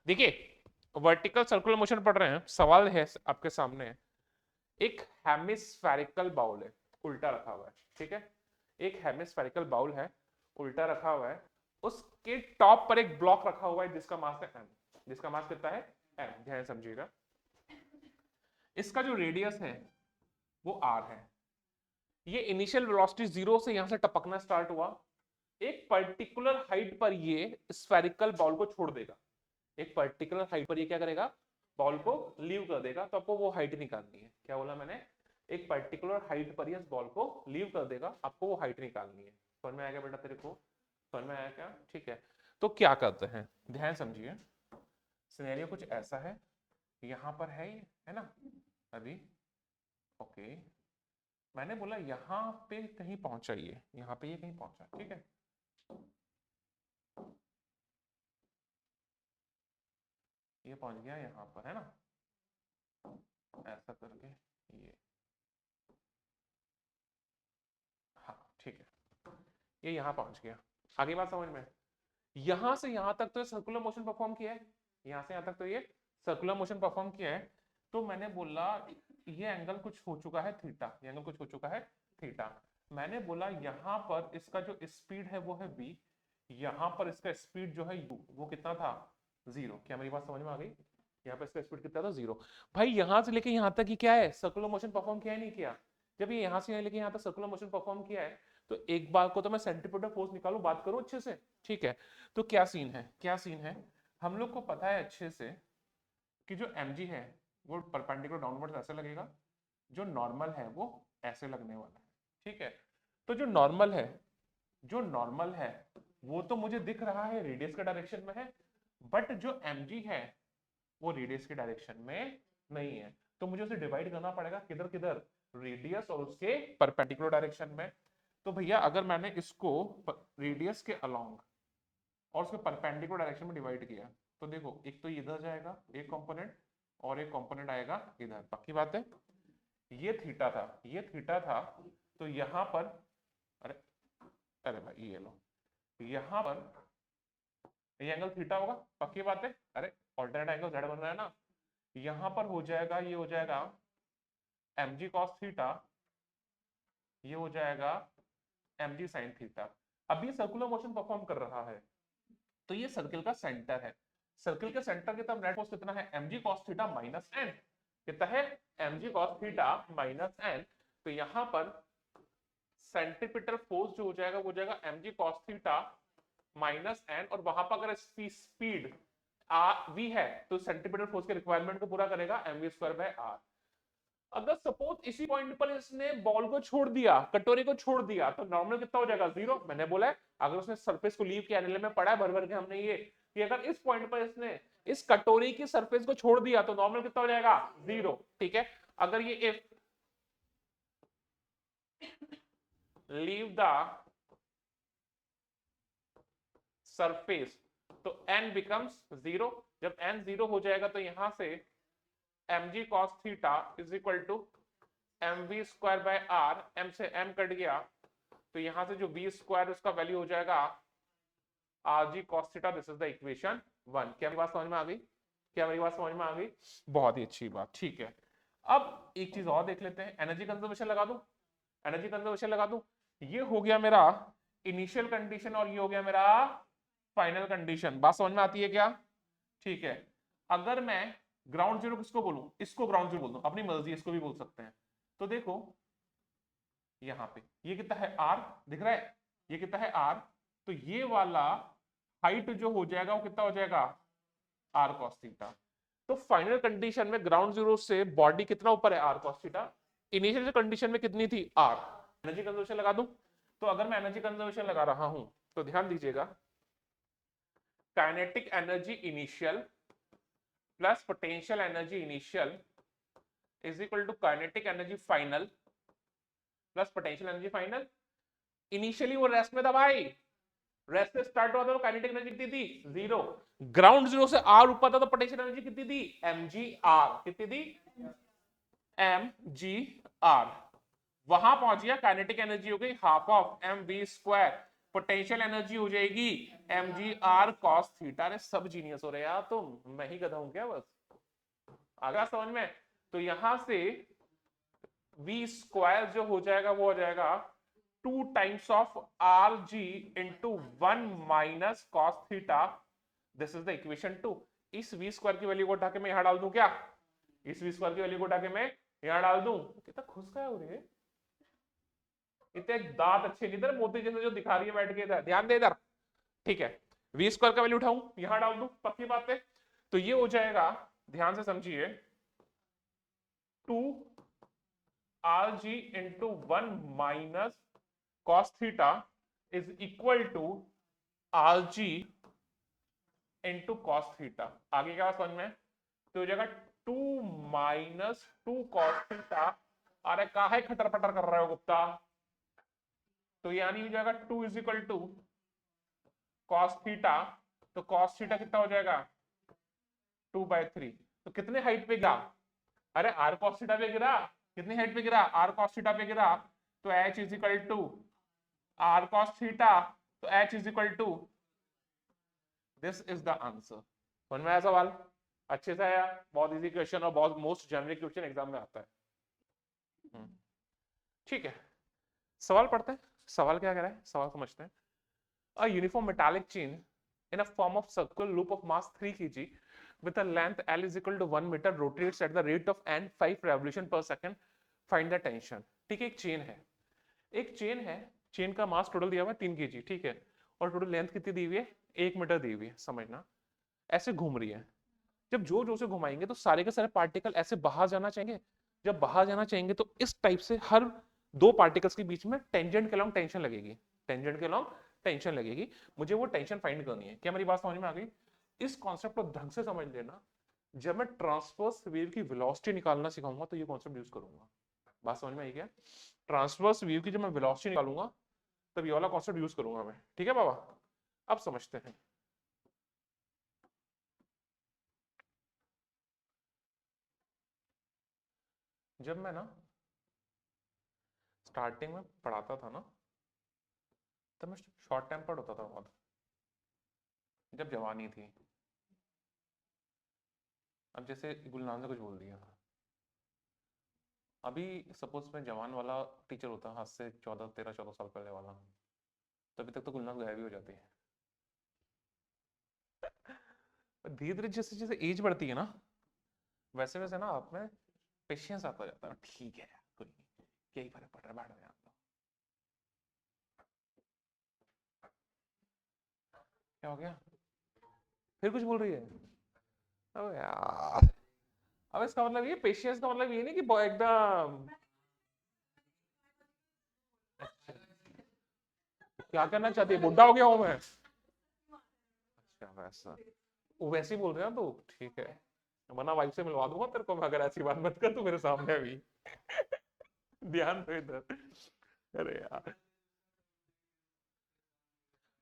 देखिए vertical circular motion पढ़ रहे हैं, सवाल है आपके सामने, एक हेमिस्फेरिकल बाउल है, उल्टा रखा हुआ है, ठीक है, एक हेमिस्फेरिकल बाउल है, उल्टा रखा हुआ है, उसके टॉप पर एक ब्लॉक रखा हुआ है जिसका मास है एम, जिसका मास कितना है एम, ध्यान समझिएगा। इसका जो रेडियस है वो आर है। ये इनिशियल वेलोसिटी जीरो से यहां से टपकना स्टार्ट हुआ, एक पर्टिकुलर हाइट पर ये स्फेरिकल बॉल को छोड़ देगा, एक पर्टिकुलर हाइट पर ये क्या करेगा, बॉल को लीव कर देगा। तो आपको वो हाइट निकालनी है, क्या बोला मैंने, एक पर्टिकुलर हाइट पर ये बॉल को लीव कर देगा, आपको वो हाइट निकालनी है। समझ में आएगा बेटा तेरे को, समझ में आया क्या, ठीक है। तो क्या करते हैं, ध्यान समझिए, सिनेरियो कुछ ऐसा है, यहां पर है ये, है ना, अभी ओके, मैंने बोला यहाँ पे कहीं पहुंचा, ये यहाँ पे ये कहीं पहुंचा, ठीक है, ये पहुंच गया यहाँ पर, है ना, ऐसा करके ये, हाँ ठीक है, ये यहाँ पहुंच गया। आगे बात समझ में, यहां से यहां तक तो सर्कुलर मोशन परफॉर्म किया है, यहां से यहां तक तो ये सर्कुलर मोशन परफॉर्म किया है। तो मैंने बोला ये एंगल कुछ हो चुका है थीटा, ये एंगल कुछ हो चुका है थीटा। मैंने बोला यहाँ पर इसका जो स्पीड है वो है v, यहाँ पर इसका स्पीड जो है u, वो कितना था जीरो। क्या मेरी बात समझ में आ गई, यहाँ पर इसका स्पीड कितना था जीरो। भाई यहाँ से लेके यहाँ तक ही क्या है, सर्कुलर मोशन परफॉर्म किया है नहीं किया, जब ये यहाँ से लेके यहाँ तक सर्कुलर मोशन परफॉर्म किया है, तो एक बार को तो मैं सेंट्रीपिटल फोर्स निकालू, बात करूं अच्छे से, ठीक है। तो क्या सीन है, क्या सीन है, हम लोग को पता है अच्छे से कि जो mg है वो परपेंडिकुलर डाउनवर्ड ऐसे लगेगा, जो नॉर्मल है वो ऐसे लगने वाला है, ठीक है। तो जो नॉर्मल है, जो नॉर्मल है वो तो मुझे दिख रहा है रेडियस के डायरेक्शन में है, बट जो mg है वो रेडियस के डायरेक्शन में नहीं है। तो मुझे उसे डिवाइड करना पड़ेगा, किधर किधर, रेडियस और उसके परपेंडिकुलर डायरेक्शन में। तो भैया अगर मैंने इसको रेडियस के अलोंग और उसके परपेंडिकुलर डायरेक्शन में डिवाइड किया, तो देखो एक तो इधर जाएगा एक कंपोनेंट, और एक कंपोनेंट आएगा इधर, पक्की बात है। ये थीटा था, ये थीटा था, तो यहां पर, अरे अरे भाई ये लो, यहां पर ये एंगल थीटा होगा, पक्की बात है, अरे ऑल्टरनेट एंगल जेड बन रहा है ना, यहां पर हो जाएगा, ये हो जाएगा mg cos थीटा, ये हो जाएगा mg sin थीटा। अब ये सर्कुलर मोशन परफॉर्म कर रहा है, तो ये सर्किल का सेंटर है, सर्किल के सेंटर की तरफ नेट फोर्स कितना है, mg cos theta minus n, कितना है mg cos theta minus n। तो यहां पर सेंट्रीपिटल फोर्स जो हो जाएगा वो जाएगा mg cos theta minus n, और वहां पर अगर स्पीड v है तो सेंट्रीपिटल फोर्स के रिक्वायरमेंट को पूरा करेगा mv स्क्वायर बाय r। अगर सपोज इसी पॉइंट पर इसने बॉल को छोड़ दिया, कटोरी को छोड़ दिया, तो नॉर्मल कितना हो जाएगा जीरो। मैंने बोला है अगर उसने सरफेस को लीव किया, एनालिसिस में पढ़ा है भर भर के हमने ये, कि अगर इस पॉइंट पर इसने इस कटोरी की सरफेस को छोड़ दिया तो नॉर्मल कितना हो जाएगा जीरो, ठीक है। अगर ये इफ लीव द सरफेस, तो n बिकम्स जीरो, जब n जीरो हो जाएगा तो यहां से mg cos theta is equal to mv square by r, m से m कट गया, तो यहां से जो v स्क्वायर उसका वैल्यू हो जाएगा rg cos theta, this is the equation 1। क्या मेरी बात समझ में आ गई, क्या मेरी बात समझ में आ गई, बहुत ही अच्छी बात, ठीक है। अब एक चीज और देख लेते हैं, एनर्जी कंजर्वेशन लगा दूं, एनर्जी कंजर्वेशन लगा दूं, ये हो गया मेरा इनिशियल कंडीशन और ये हो गया मेरा फाइनल कंडीशन, बात समझ में आती है क्या, ठीक है। अगर मैं ग्राउंड जीरो किसको बोलूं, इसको ग्राउंड जीरो बोल दूं, अपनी मर्जी, इसको भी बोल सकते हैं। तो देखो यहां पे ये कितना है आर, दिख रहा है, ये कितना है आर, तो ये वाला हाइट जो हो जाएगा वो कितना हो जाएगा आर कॉस थीटा। तो फाइनल कंडीशन में ग्राउंड जीरो से बॉडी कितना ऊपर है R cos theta, initial condition में कितनी थी आर। एनर्जी कंजर्वेशन लगा दूं, तो अगर मैं एनर्जी कंजर्वेशन लगा रहा हूं तो ध्यान दीजिएगा, kinetic energy initial plus potential energy initial is equal to kinetic energy final plus potential energy final. Initially वो रेस्ट में था भाई, रेस्ट से स्टार्ट हुआ था तो काइनेटिक एनर्जी कितनी थी जीरो, ग्राउंड जीरो से आर ऊपर था तो पोटेंशियल एनर्जी कितनी थी mg r, कितनी थी mg r। वहां पहुंच गया, काइनेटिक एनर्जी हो गई half of mv square, potential energy हो जाएगी mgr cos थीटा। अरे सब जीनियस हो रहे यार तुम, मैं ही गधा हूं क्या बस? आ गया समझ में? तो यहां से v स्क्वायर जो हो जाएगा वो हो जाएगा 2 times of are G into 1 minus cos theta. This is the equation 2। इस v स्क्वायर की वैल्यू को उठा के मैं यहां डाल दूं क्या? इस v स्क्वायर की वैल्यू को उठा के मैं यहां डाल दूं? कितना खुश का है हो रही है, इतने दांत अच्छे नहीं इधर मोती जैसे जो दिखा रही है बैठ के, इधर ध्यान दे इधर। ठीक है, v स्क्वायर का वैल्यू उठाऊं यहां डाल दूं, पक्की बात है। तो ये हो जाएगा, ध्यान से समझिए, 2 R G into 1 minus cos theta is equal to R G into cos theta. आगे क्या समझ में? तो हो जाएगा 2 माइनस 2 कॉस थीटा। अरे काहे खटर पटर कर रहे हो गुप्ता? तो यानी हो जाएगा 2 is equal to cos theta. तो कॉस थीटा कितना हो जाएगा? 2/3। तो कितने हाइट पे गिरा? अरे आर कॉस थीटा पे गिरा। कितनी हाइट पे गिरा? आर कॉस थीटा पे गिरा। तो h is equal to R cos theta. तो h is equal to, this is the answer. समझ में आया सवाल? अच्छे से आया, बहुत इजी क्वेश्चन और बहुत मोस्ट जेनरिक क्वेश्चन एग्जाम में आता है। ठीक है, सवाल पढ़ते हैं। सवाल क्या कह रहा है, सवाल समझते हैं। A uniform metallic chain in a form of circular loop of mass 3 kg with a length L is equal to 1 meter rotates at the rate of n 5 revolution per second. Find the tension। ठीक है, एक chain है, एक chain है, chain का mass total दिया हुआ है 3 kg, ठीक है, और टोटल लेंथ कितनी दी हुई है? 1 मीटर दी हुई है, समझना। ऐसे घूम रही है, जब जोर जोर से घुमाएंगे तो सारे के सारे पार्टिकल ऐसे बाहर जाना चाहेंगे। जब बाहर जाना चाहेंगे तो इस टाइप से हर दो पार्टिकल्स के बीच में टेंजेंट के लॉन्ग टेंशन लगेगी, टेंजेंट के लॉन्ग टेंशन लगेगी। मुझे वो टेंशन फाइंड करनी है। क्या मेरी बात समझ में आ गई? इस कॉन्सेप्ट को ढंग से समझ लेना। जब मैं ट्रांसवर्स वेव की वेलोसिटी निकालना सिखाऊंगा तो ये कॉन्सेप्ट यूज करूंगा। बात समझ में आई क्या? ट्रांसवर्स वेव की जब मैं वेलोसिटी निकालूंगा तब ये वाला कॉन्सेप्ट यूज करूंगा मैं। ठीक है बाबा, अब समझते हैं। जब मैं ना स्टार्टिंग में पढ़ाता था ना, तब मैं शॉर्ट टेम्पर्ड होता था बहुत, जब जवानी थी। अब जैसे गुलनाम ने कुछ बोल दिया, अभी सपोज मैं जवान वाला टीचर होता आज से 14 13 14 साल पहले वाला, तो अभी तक तो गुलनाम गायब ही हो जाती है। धीरे धीरे जैसे जैसे एज बढ़ती है ना, वैसे वैसे ना आप में पेशेंस आता जाता है। ठीक है कोई नहीं, क्या ही फर्क पड़ रहा है, बैठ गया। क्या हो गया? फिर कुछ बोल रही है? अब यार, अब इसका मतलब ये पेशेंस का मतलब ये नहीं कि एकदम क्या करना चाहती है, बुढ़ा हो गया हूं मैं? अच्छा वैसा, वो वैसे ही बोल रहे हैं तो ठीक है, वरना वाइफ से मिलवा दूंगा तेरे को मैं, अगर ऐसी बात मत कर तू मेरे सामने भी। ध्यान दो इधर। अरे यार,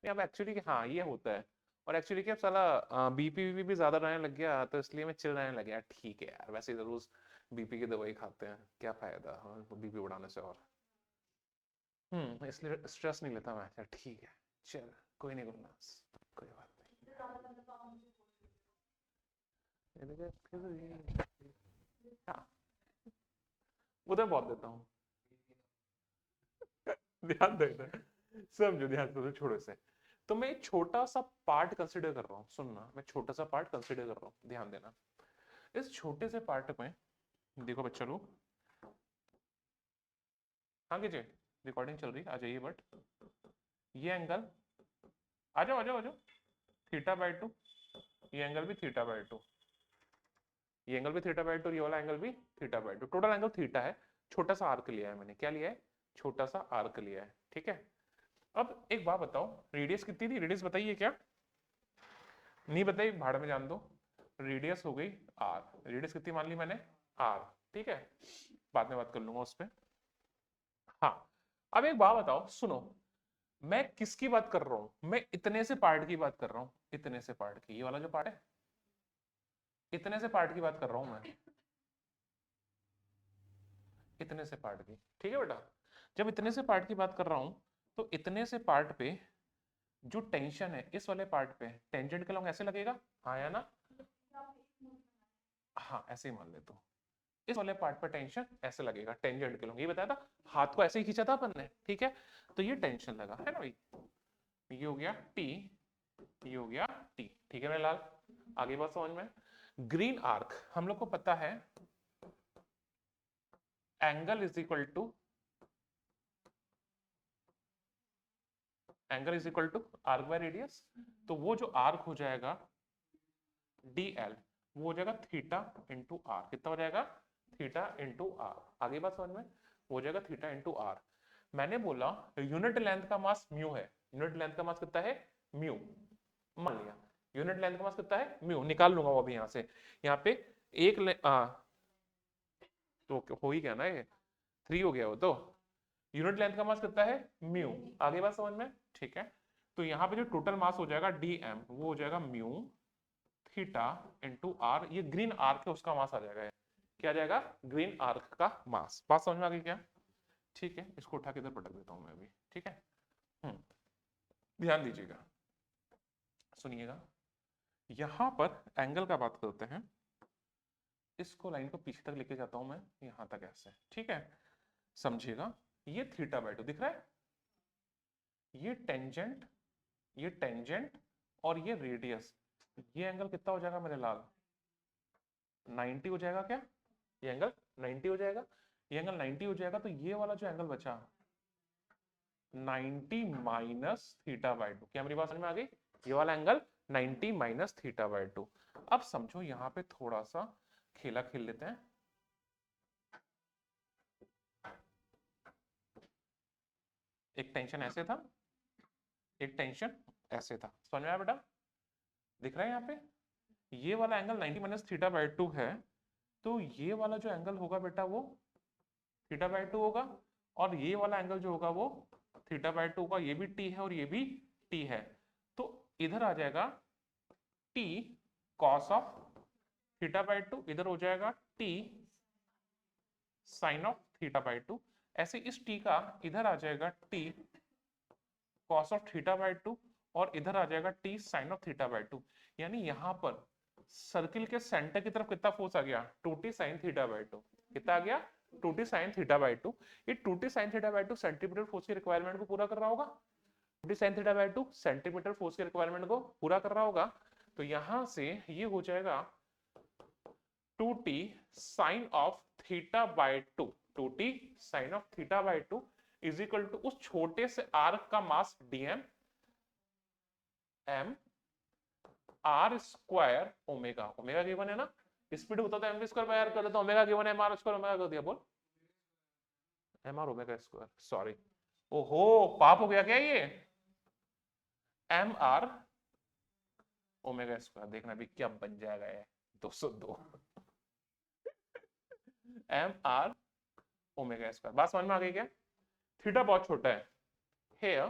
नहीं अब एक्चुअली हाँ ये होता है। और एक्चुअली क्या साला बीपी भी ज्यादा रहने लग गया तो इसलिए मैं चिल रहने लग गया। ठीक है यार, वैसे रोज बीपी की दवाई खाते हैं, क्या फायदा बीपी बढ़ाने से। और इसलिए स्ट्रेस नहीं लेता मैं। अच्छा ठीक है, चल कोई नहीं गुलना, कोई बात नहीं। हाँ, उधर बहुत देता हूँ। ध्यान दो इधर, समझो, ध्यान दो, छोड़ो इसे। तो मैं एक छोटा सा पार्ट कंसिडर कर रहा हूँ, सुनना, मैं छोटा सा पार्ट कंसिडर कर रहा हूँ, ध्यान देना। इस छोटे से पार्ट में देखो बच्चा लोग, हाँ कीजिए, रिकॉर्डिंग चल रही है, आ जाइए। बट ये एंगल, आ जाओ आ जाओ आ जाओ, θ/2, ये एंगल भी θ/2, ये एंगल भी θ/2, ये वाला एंगल भी θ/2, टोटल एंगल थीटा है। छोटा सा आर्क लिया है मैंने, क्या लिया है? छोटा सा आर्क लिया है, ठीक है। अब एक बात बताओ, रेडियस कितनी थी? रेडियस बताइए, क्या नहीं बताई, भाड़ में जान दो। रेडियस हो गई आर, रेडियस कितनी मान ली मैंने? आर, ठीक है, बाद में बात कर लूंगा उस पर। हाँ, अब एक बात बताओ, सुनो, मैं किसकी बात कर रहा हूं? मैं इतने से पार्ट की बात कर रहा हूं, इतने से पार्ट की, ये वाला जो पार्ट है, इतने से पार्ट की बात कर रहा हूं मैं, इतने से पार्ट की। ठीक है बेटा, जब इतने से पार्ट की बात कर रहा हूं तो इतने से पार्ट पे जो टेंशन है इस वाले पार्ट पे, टेंजेंट के लॉन्ग ऐसे लगेगा, हाँ या ना? हाँ ऐसे ही मान ले, तो इस वाले पार्ट पर टेंशन ऐसे लगेगा, टेंजेंट के लॉन्ग, ये बताया था, हाथ को ऐसे ही खींचा था अपन ने, ठीक है? तो ये टेंशन लगा है ना भाई, ये हो गया टी, ये हो गया टी, ठीक है मेरे लाल? आगे बात समझ में? ग्रीन आर्क हम लोग को पता है angle is equal to, angle is equal to arc by radius, तो वो जो आर्क हो जाएगा dl, वो हो जाएगा थीटा इंटू आर, कितना हो जाएगा? Theta into R. आगे बात समझ में? हो जाएगा थीटा इंटू आर। मैंने बोला यूनिट लेंथ का मास म्यू है, यूनिट लेंथ का मास कितना है? म्यू। मान लिया यूनिट लेंथ का मास कितना है? म्यू। निकाल लूंगा वो अभी यहाँ से, यहाँ पे एक तो हो ही गया ना, ये 3 हो गया वो तो। यूनिट लेंथ का मास कितना है? म्यू। आगे बात समझ में? ठीक है, तो यहाँ पे जो टोटल मास हो जाएगा dm, वो हो जाएगा म्यू थीटा इंटू आर, ये ग्रीन आर्क है उसका मास आ जाएगा, क्या आ जाएगा? ग्रीन आर्क का मास। बात समझ में आ गई क्या? ठीक है, इसको उठा के इधर पटक देता हूं मैं अभी, ठीक है? ध्यान दीजिएगा, सुनिएगा, यहां पर एंगल का बात करते हैं, इसको लाइन को पीछे तक लेके जाता हूं मैं, यहां तक ऐसे, ठीक है? समझिएगा, ये थीटा बाय 2 दिख रहा है, ये टेंजेंट और ये रेडियस, ये एंगल कितना हो जाएगा मेरे लाल? 90 हो जाएगा क्या? ये एंगल 90 हो जाएगा, ये एंगल 90 हो जाएगा, तो ये वाला जो एंगल बचा 90 माइनस थीटा बाय 2, क्या मेरी बात समझ में आ गई? ये वाला एंगल 90 माइनस थीटा बाय 2। अब समझो यहां पे थोड़ा सा खेला खेल लेते हैं, एक टेंशन ऐसे था, एक टेंशन ऐसे था, समझ में आया बेटा? दिख रहा है यहाँ पे, ये वाला एंगल 90 माइनस थीटा बाय 2 है, तो ये वाला जो एंगल होगा बेटा वो थीटा बाय 2 होगा, और ये वाला एंगल जो होगा वो थीटा बाय 2 होगा, ये भी टी है और ये भी टी है, तो इधर आ जाएगा T cos of theta by 2, इधर हो जाएगा T sine of theta by 2, ऐसे इस टी का इधर आ जाएगा T cos of theta by 2, और इधर आ जाएगा T sine of theta by 2। यानी यहां पर सर्किल के सेंटर की तरफ कितना फोर्स आ गया? 2t साइन थीटा बाय 2, कितना आ गया? 2t sine theta by 2। ये 2t sine theta by 2 centimetre force की रिक्वायरमेंट को पूरा कर रहा होगा, 2t sine theta by 2 centimetre force की रिक्वायरमेंट को पूरा कर रहा होगा, तो यहां से ये हो जाएगा 2t sine of theta by 2, 2t sine of theta by 2 is equal to उस छोटे से आर्क का mass dm m R square omega, omega given है ना, स्पीड होता था एम स्क्वायर बाय आर, कर देता ओमेगा गिवन है एम आर स्क्वायर ओमेगा कर दिया, बोल M R omega square, sorry, ओहो पाप हो गया क्या ये? एम आर ओमेगा स्क्वायर, देखना भी क्या बन जाएगा ये 202 एम आर ओमेगा स्क्वायर। बात समझ में आ गई क्या? थीटा बहुत छोटा है, here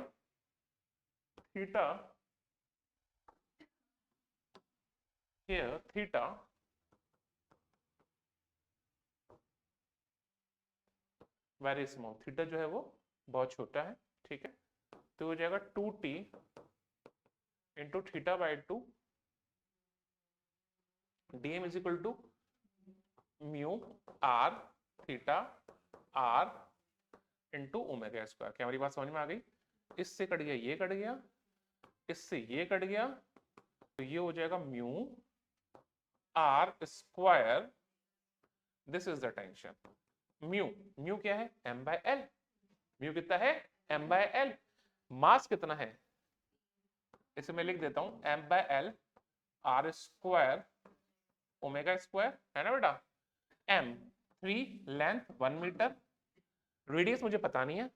theta, here theta very small, theta जो है वो बहुत छोटा है, ठीक है? तो हो जाएगा 2t into theta by 2 dm is equal to mu R theta R into omega square. क्या हमारी बात समझ में आ गई? इससे कट गया, ये कट गया, इससे ये कट गया, तो ये हो जाएगा mu R square, this is the tension. Mu, mu क्या है? m बाय एल, म्यू कितना है? m by L. मास कितना है? इसे मैं लिख देता हूं m by L R square omega square, है ना बेटा? m 3, लेंथ 1 मीटर, रेडियस मुझे पता नहीं है,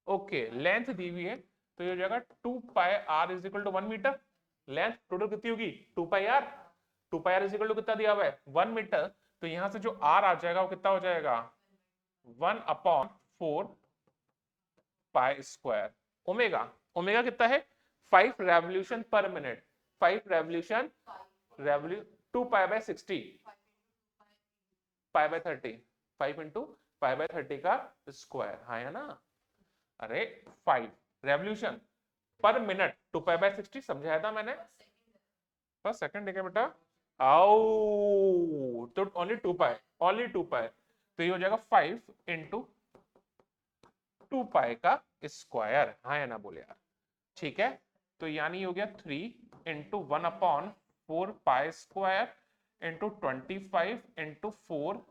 ओके लेंथ दी हुई है, तो ये हो जाएगा 2 pi r is equal to 1 meter, length total कितनी होगी? 2 pi r, 2 pi r is equal to कितना दिया हुआ है? 1 मीटर, तो यहां से जो r आ जाएगा वो कितना हो जाएगा? 1/4 पाई स्क्वायर ओमेगा, ओमेगा कितना है? 5 रेवोल्यूशन पर minute, 5 revolution 2 pi by 60 pi by 30, 5 into pi by 30 का स्क्वायर, हाँ है ना? अरे 5 रेवोल्यूशन पर मिनट 2π/60 समझाया था मैंने। पर सेकंड देखा बेटा, आओ तो ओनली 2π, ओनली 2π, तो ये हो जाएगा 5 × 2π का स्क्वायर, हाँ या ना बोले यार। ठीक है, तो यानी हो गया 3 × 1/4π² इंटू 25 × 4,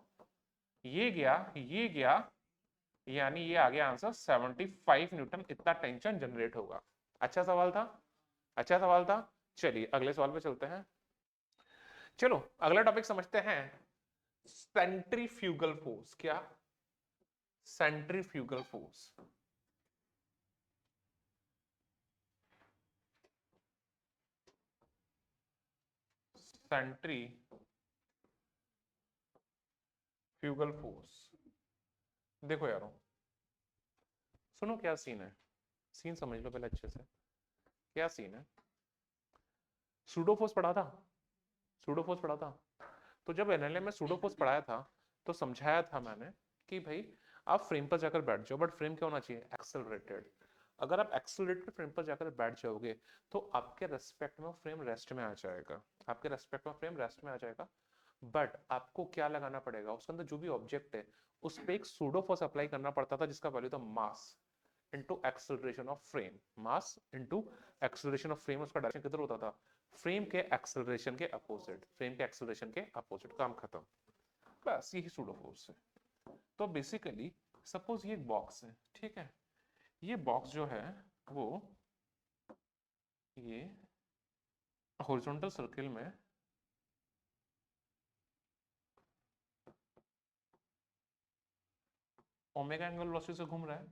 ये गया, यानी ये आ गया आंसर 75 न्यूटन, इतना टेंशन जनरेट होगा। अच्छा सवाल था, अच्छा सवाल था। चलिए अगले सवाल पे चलते हैं। चलो अगला टॉपिक समझते हैं, सेंट्रीफ्यूगल फोर्स। क्या? Centrifugal force. सेंट्रीफ्यूगल फोर्स, देखो यारो, सुनो क्या सीन है, सीन समझ लो पहले अच्छे से। क्या सीन है, सूडो फोर्स पढ़ा था, सूडो फोर्स पढ़ा था। तो जब एनएलएम में सूडो फोर्स पढ़ाया था तो समझाया था मैंने कि भाई आप फ्रेम पर जाकर बैठ जाओ, बट फ्रेम क्या होना चाहिए? एक्सेलरेटेड। अगर आप एक्सेलरेटेड फ्रेम पर जाकर बैठ जाओगे तो आपके रेस्पेक्ट में फ्रेम रेस्ट में आ जाएगा, आपके रेस्पेक्ट में फ्रेम रेस्ट में आ जाएगा। बट आपको क्या लगाना पड़ेगा, उसके अंदर जो भी ऑब्जेक्ट है उस पर एक सूडो फोर्स अप्लाई करना पड़ता था, जिसका वैल्यू था mass into acceleration of frame. Mass into acceleration of frame, उसका डायरेक्शन किधर होता था? फ्रेम के एक्सेलरेशन के अपोजिट, फ्रेम के एक्सेलरेशन के अपोजिट, काम खत्म। बस यही सूडो फोर्स है। तो बेसिकली सपोज ये एक बॉक्स है, ठीक है, ये बॉक्स जो है वो ये हॉरिजॉन्टल सर्किल में ओमेगा एंगुलर वेलोसिटी से घूम रहा है,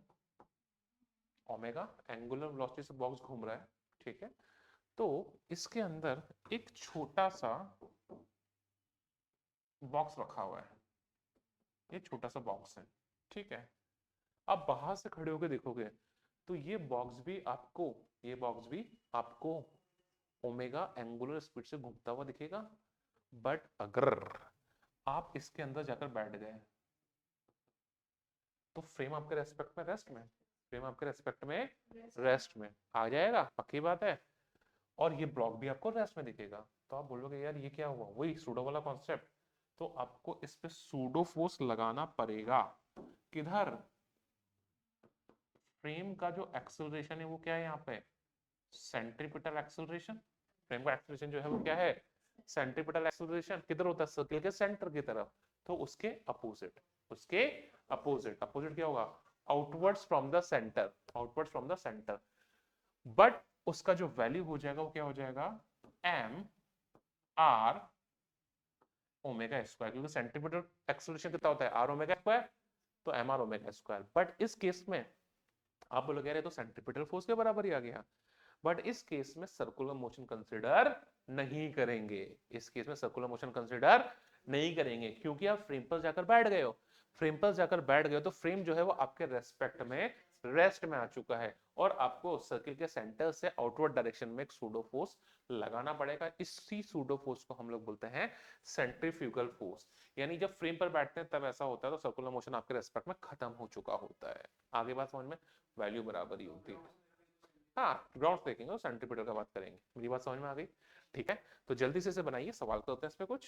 ओमेगा एंगुलर वेलोसिटी से बॉक्स घूम रहा है, ठीक है। तो इसके अंदर एक छोटा सा बॉक्स रखा हुआ है, ये छोटा सा बॉक्स है, ठीक है। आप बाहर से खड़े होकर देखोगे तो ये बॉक्स भी आपको, ये बॉक्स भी आपको ओमेगा एंगुलर स्पीड से घूमता हुआ दिखेगा। बट अगर आप इसके अंदर जाकर बैठ गए तो फ्रेम आपके रेस्पेक्ट में रेस्ट में, फ्रेम आपके रेस्पेक्ट में रेस्ट में आ जाएगा, पक्की बात है। और ये ब्लॉक भी आपको रेस्ट में दिखेगा। तो आप बोलोगे यार ये क्या हुआ, वही सूडो वाला कॉन्सेप्ट। तो आपको इस पे सूडो फोर्स लगाना पड़ेगा। किधर? फ्रेम का जो एक्सेलरेशन है वो क्या है यहाँ पे? Centripetal acceleration. फ्रेम का एक्सेलरेशन जो है वो क्या है? Centripetal acceleration. किधर होता है? सर्किल के सेंटर की तरफ। तो उसके अपोजिट, उसके अपोजिट, अपोजिट क्या होगा? Outwards from the centre, outwards from the centre. But उसका जो वैल्यू हो जाएगा वो क्या हो जाएगा? एम आर ओमेगा स्क्वायर, क्योंकि सेंट्रीपिटल एक्सेलरेशन कितना होता है? आर ओमेगा स्क्वायर, तो M R omega square. But इस केस में आप बोलोगे यार ये तो सेंट्रीपिटल फोर्स के बराबर ही आ गया। बट इस केस में सर्कुलर मोशन कंसीडर नहीं करेंगे, इस केस में सर्कुलर मोशन कंसीडर नहीं करेंगे, क्योंकि आप फ्रेम पर जाकर बैठ गए हो। फ्रेम पर जाकर बैठ गए हो तो फ्रेम जो है वो आपके रेस्पेक्ट में रेस्ट में आ चुका है, और आपको सर्किल के सेंटर से आउटवर्ड डायरेक्शन में एक सूडो फोर्स लगाना पड़ेगा। इसी सूडो फोर्स को हम लोग बोलते हैं सेंट्रीफ्यूगल फोर्स। यानी जब फ्रेम पर बैठते हैं तब ऐसा होता है, तो सर्कुलर मोशन आपके रेस्पेक्ट में खत्म हो चुका होता है। आगे बात समझ में? वैल्यू बराबर ही होती है। हाँ ग्राउंड देखेंगे और सेंट्रीपिटल का बात करेंगे। मेरी बात समझ में आ गई? ठीक है, तो जल्दी से इसे बनाइए, सवाल करते हैं इस पे कुछ।